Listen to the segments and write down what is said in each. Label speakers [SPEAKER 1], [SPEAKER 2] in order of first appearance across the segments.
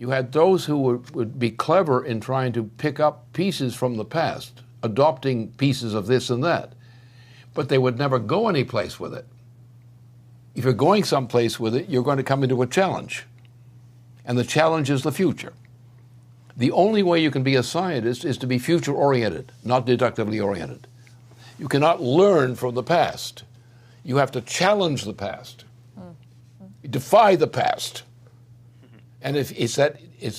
[SPEAKER 1] You had those who would be clever in trying to pick up pieces from the past, adopting pieces of this and that, but they would never go any place with it. If you're going someplace with it, you're going to come into a challenge, and the challenge is the future. The only way you can be a scientist is to be future-oriented, not deductively oriented. You cannot learn from the past. You have to challenge the past, defy the past. And if it's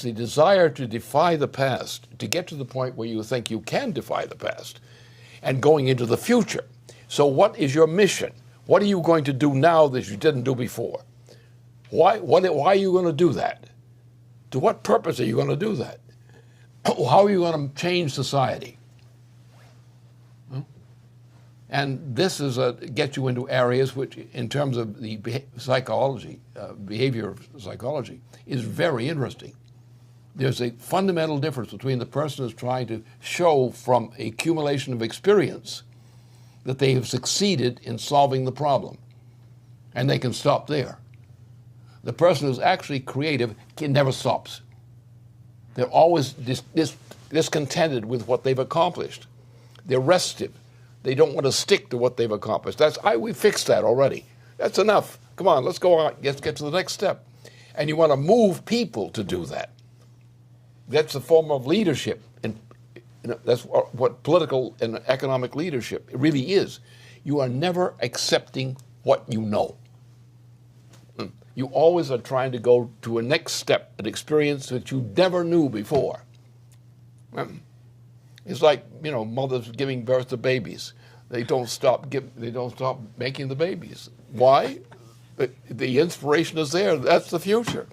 [SPEAKER 1] the desire to defy the past, to get to the point where you think you can defy the past, and going into the future. So what is your mission? What are you going to do now that you didn't do before? Why are you going to do that? To what purpose are you going to do that? How are you going to change society? And this is gets you into areas which, in terms of the psychology, behavior psychology, is very interesting. There's a fundamental difference between the person who's trying to show from an accumulation of experience that they have succeeded in solving the problem, and they can stop there. The person who's actually creative never stops. They're always discontented with what they've accomplished. They're restive. They don't want to stick to what they've accomplished. We fixed that already. That's enough. Come on, let's go on. Let's get to the next step. And you want to move people to do that. That's a form of leadership. And that's what political and economic leadership really is. You are never accepting what you know. You always are trying to go to a next step, an experience that you never knew before. It's like, mothers giving birth to babies. They don't stop making the babies. Why? The inspiration is there. That's the future.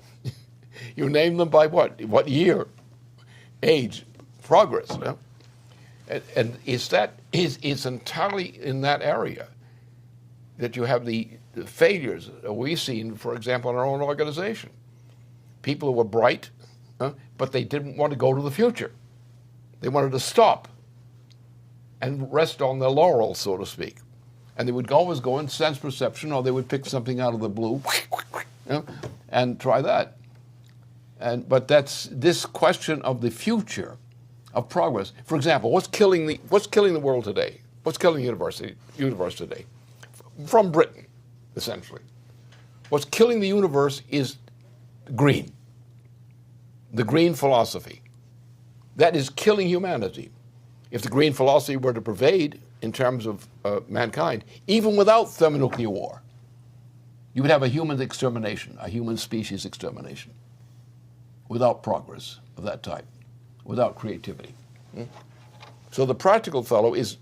[SPEAKER 1] You name them by what? What year? Age? Progress. Yeah? And it's entirely in that area that you have the failures that we've seen, for example, in our own organization. People who were bright, but they didn't want to go to the future. They wanted to stop and rest on their laurels, so to speak. And they would always go in sense perception, or they would pick something out of the blue and try that. But that's this question of the future, of progress. For example, what's killing the world today? What's killing the universe today? From Britain, essentially. What's killing the universe is green, the green philosophy. That is killing humanity. If the green philosophy were to pervade in terms of mankind, even without thermonuclear war, you would have a human extermination, a human species extermination, without progress of that type, without creativity. So the practical fellow is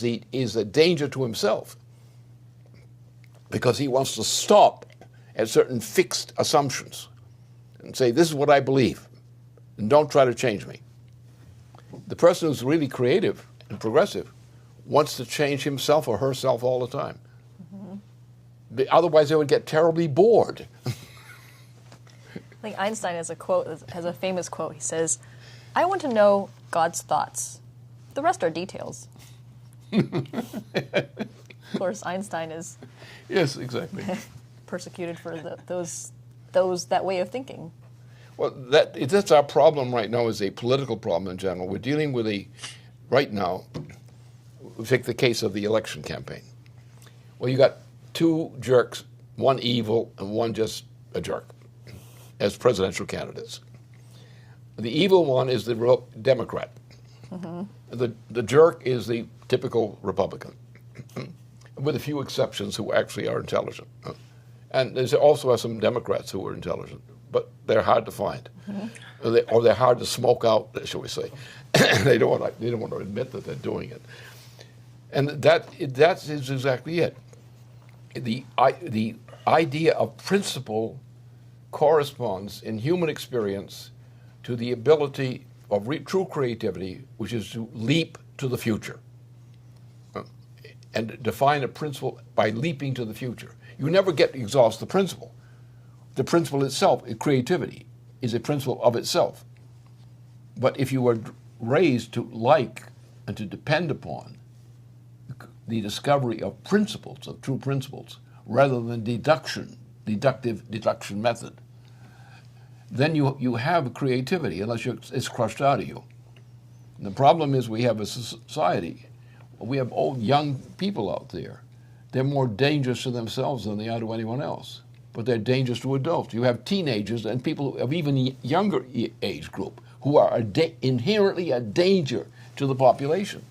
[SPEAKER 1] a danger to himself, because he wants to stop at certain fixed assumptions and say, this is what I believe, and don't try to change me. The person who's really creative and progressive wants to change himself or herself all the time. Mm-hmm. Otherwise, they would get terribly bored.
[SPEAKER 2] I think Einstein has a famous quote. He says, "I want to know God's thoughts. The rest are details." Of course, Einstein is
[SPEAKER 1] yes, exactly
[SPEAKER 2] persecuted for that way of thinking.
[SPEAKER 1] Well, that's our problem right now, is a political problem in general. We're dealing with right now, we'll take the case of the election campaign. Well, you got two jerks, one evil and one just a jerk, as presidential candidates. The evil one is the Democrat. Mm-hmm. The jerk is the typical Republican, with a few exceptions who actually are intelligent. And there's also some Democrats who are intelligent, but they're hard to find, mm-hmm. or they're hard to smoke out, shall we say. They don't want to admit that they're doing it, and that is exactly it. The idea of principle corresponds in human experience to the ability of true creativity, which is to leap to the future, and define a principle by leaping to the future. You never exhaust the principle. The principle itself, creativity, is a principle of itself. But if you were raised to like and to depend upon the discovery of principles, of true principles, rather than deductive deduction method, then you have creativity unless it's crushed out of you. And the problem is we have a society, we have old young people out there. They're more dangerous to themselves than they are to anyone else, but they're dangerous to adults. You have teenagers and people of even younger age group who are inherently a danger to the population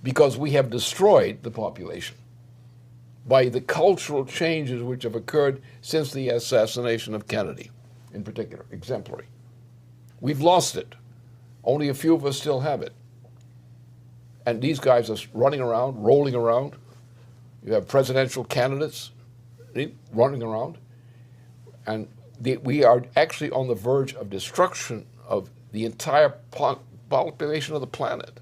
[SPEAKER 1] because we have destroyed the population by the cultural changes which have occurred since the assassination of Kennedy, in particular, exemplary. We've lost it. Only a few of us still have it. And these guys are running around, rolling around. You have presidential candidates running around. And we are actually on the verge of destruction of the entire population of the planet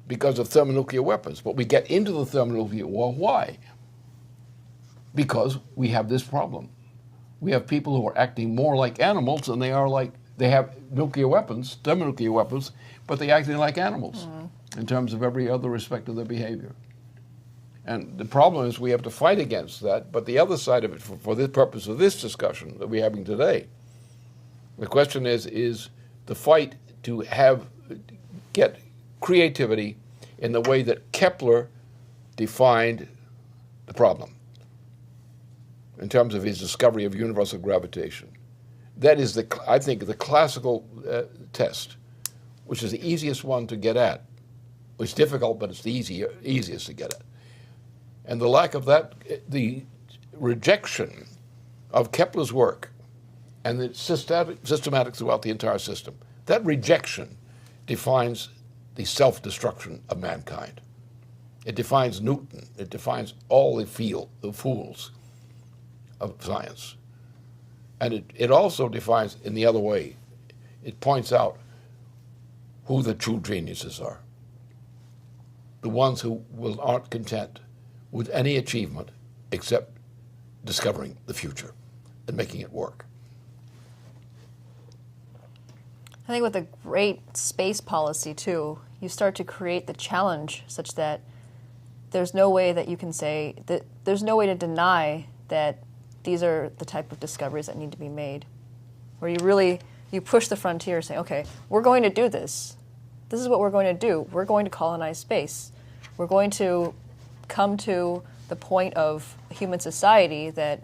[SPEAKER 1] because of thermonuclear weapons. But we get into the thermonuclear war. Why? Because we have this problem. We have people who are acting more like animals than they are like, they have nuclear weapons, thermonuclear weapons, but they're acting like animals in terms of every other respect of their behavior. And the problem is we have to fight against that, but the other side of it, for the purpose of this discussion that we're having today, the question is the fight to get creativity in the way that Kepler defined the problem in terms of his discovery of universal gravitation. That is, I think, the classical test, which is the easiest one to get at. It's difficult, but it's the easiest to get at. And the lack of that, the rejection of Kepler's work and the systematic throughout the entire system, that rejection defines the self-destruction of mankind. It defines Newton. It defines all the fools of science. And it also defines, in the other way, it points out who the true geniuses are. The ones who aren't content with any achievement except discovering the future and making it work.
[SPEAKER 2] I think with a great space policy, too, you start to create the challenge such that there's no way that you can say, that there's no way to deny that these are the type of discoveries that need to be made. Where you push the frontier saying, okay, we're going to do this. This is what we're going to do. We're going to colonize space. We're going to come to the point of human society that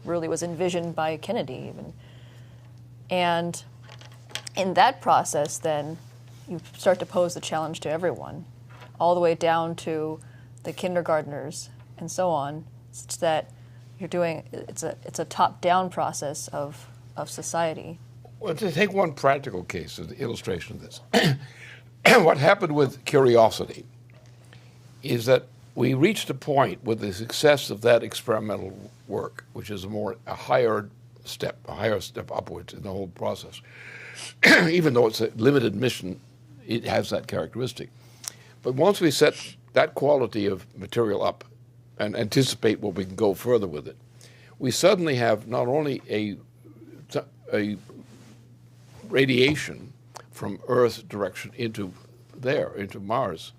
[SPEAKER 2] really was envisioned by Kennedy even. And in that process, then, you start to pose the challenge to everyone, all the way down to the kindergartners and so on, such that you're doing, it's a top-down process of society.
[SPEAKER 1] Well, to take one practical case as an illustration of this, what happened with curiosity is that we reached a point with the success of that experimental work, which is a higher step upwards in the whole process. Even though it's a limited mission, it has that characteristic. But once we set that quality of material up and anticipate what we can go further with it, we suddenly have not only a radiation from Earth's direction into Mars,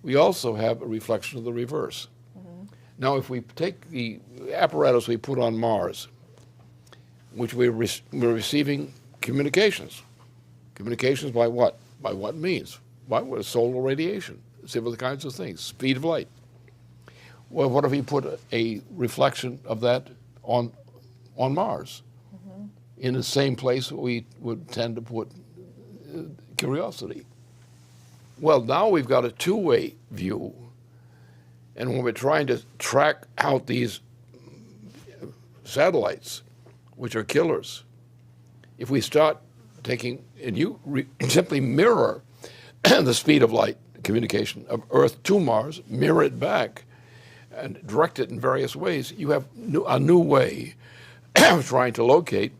[SPEAKER 1] we also have a reflection of the reverse. Mm-hmm. Now, if we take the apparatus we put on Mars, which we're receiving communications. Communications by what? By what means? By what? Solar radiation, similar kinds of things, speed of light. Well, what if we put a reflection of that on Mars? Mm-hmm. In the same place we would tend to put curiosity. Well, now we've got a two-way view, and when we're trying to track out these satellites, which are killers, if we start taking, and you simply mirror the speed of light communication of Earth to Mars, mirror it back, and direct it in various ways, you have a new way of trying to locate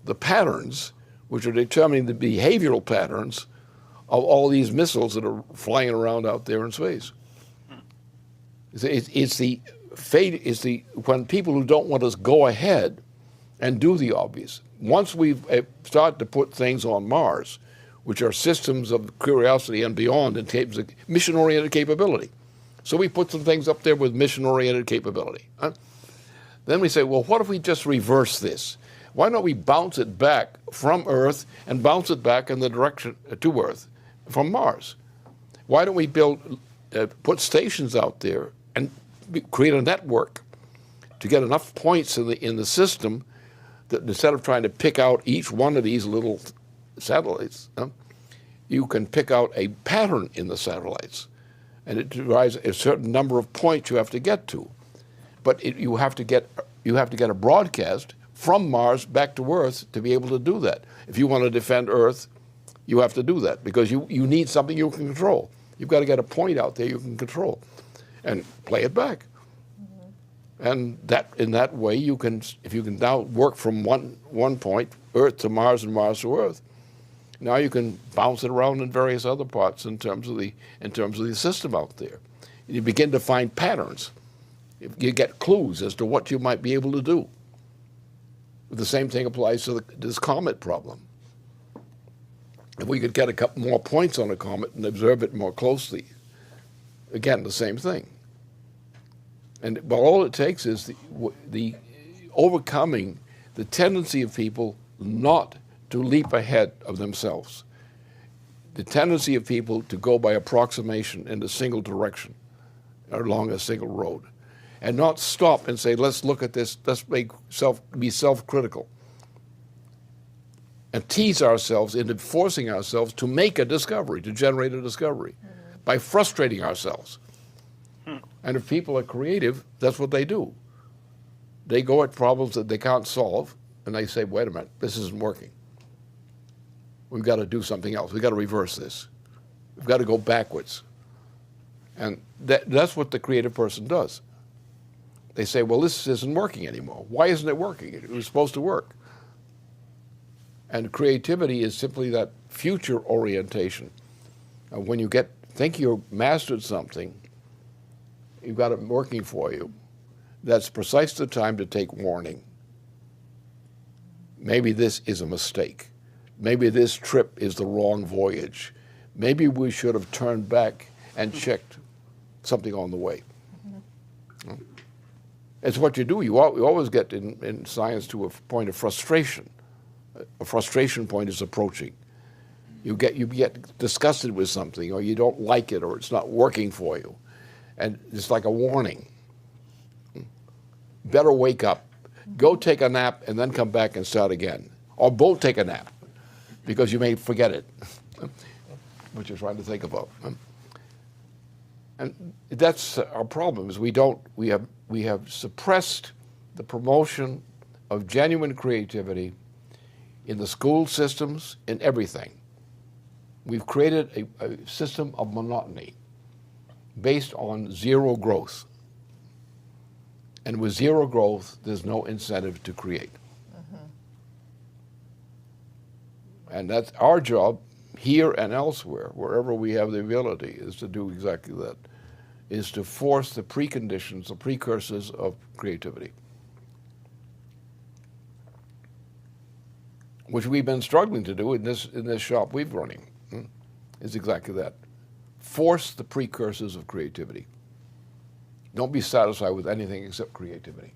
[SPEAKER 1] the patterns which are determining the behavioral patterns of all these missiles that are flying around out there in space. It's the fate, when people who don't want us go ahead and do the obvious. Once we've started to put things on Mars, which are systems of curiosity and beyond in terms of mission-oriented capability. So we put some things up there with mission-oriented capability. Then we say, well, what if we just reverse this? Why don't we bounce it back from Earth and bounce it back in the direction to Earth from Mars? Why don't we put stations out there and create a network to get enough points in the system that instead of trying to pick out each one of these little satellites, you can pick out a pattern in the satellites, and it derives a certain number of points you have to get to. But you have to get a broadcast from Mars back to Earth to be able to do that. If you want to defend Earth, you have to do that because you need something you can control. You've got to get a point out there you can control and play it back. And in that way, if you can now work from one point, Earth to Mars and Mars to Earth, now you can bounce it around in various other parts in terms of the system out there. And you begin to find patterns. You get clues as to what you might be able to do. The same thing applies to this comet problem. If we could get a couple more points on a comet and observe it more closely, again, the same thing. But all it takes is the overcoming the tendency of people not to leap ahead of themselves, the tendency of people to go by approximation in a single direction along a single road, and not stop and say, let's look at this, let's be self-critical, and tease ourselves into forcing ourselves to make a discovery, to generate a discovery, by frustrating ourselves. And if people are creative, that's what they do. They go at problems that they can't solve, and they say, wait a minute, this isn't working. We've got to do something else. We've got to reverse this. We've got to go backwards. And that's what the creative person does. They say, well, this isn't working anymore. Why isn't it working? It was supposed to work. And creativity is simply that future orientation. When you think you've mastered something, you've got it working for you, that's precisely the time to take warning. Maybe this is a mistake. Maybe this trip is the wrong voyage. Maybe we should have turned back and checked something on the way. Mm-hmm. It's what you do. You always get in science to a point of frustration. A frustration point is approaching. You get disgusted with something, or you don't like it, or it's not working for you. And it's like a warning. Better wake up, go take a nap, and then come back and start again. Or both take a nap, because you may forget it, what you're trying to think about. And that's our problem, is we have suppressed the promotion of genuine creativity in the school systems, in everything. We've created a system of monotony based on zero growth. And with zero growth, there's no incentive to create. Mm-hmm. And that's our job here and elsewhere, wherever we have the ability, is to do exactly that, is to force the preconditions, the precursors of creativity, which we've been struggling to do in this shop we've running, is exactly that. Force the precursors of creativity. Don't be satisfied with anything except creativity.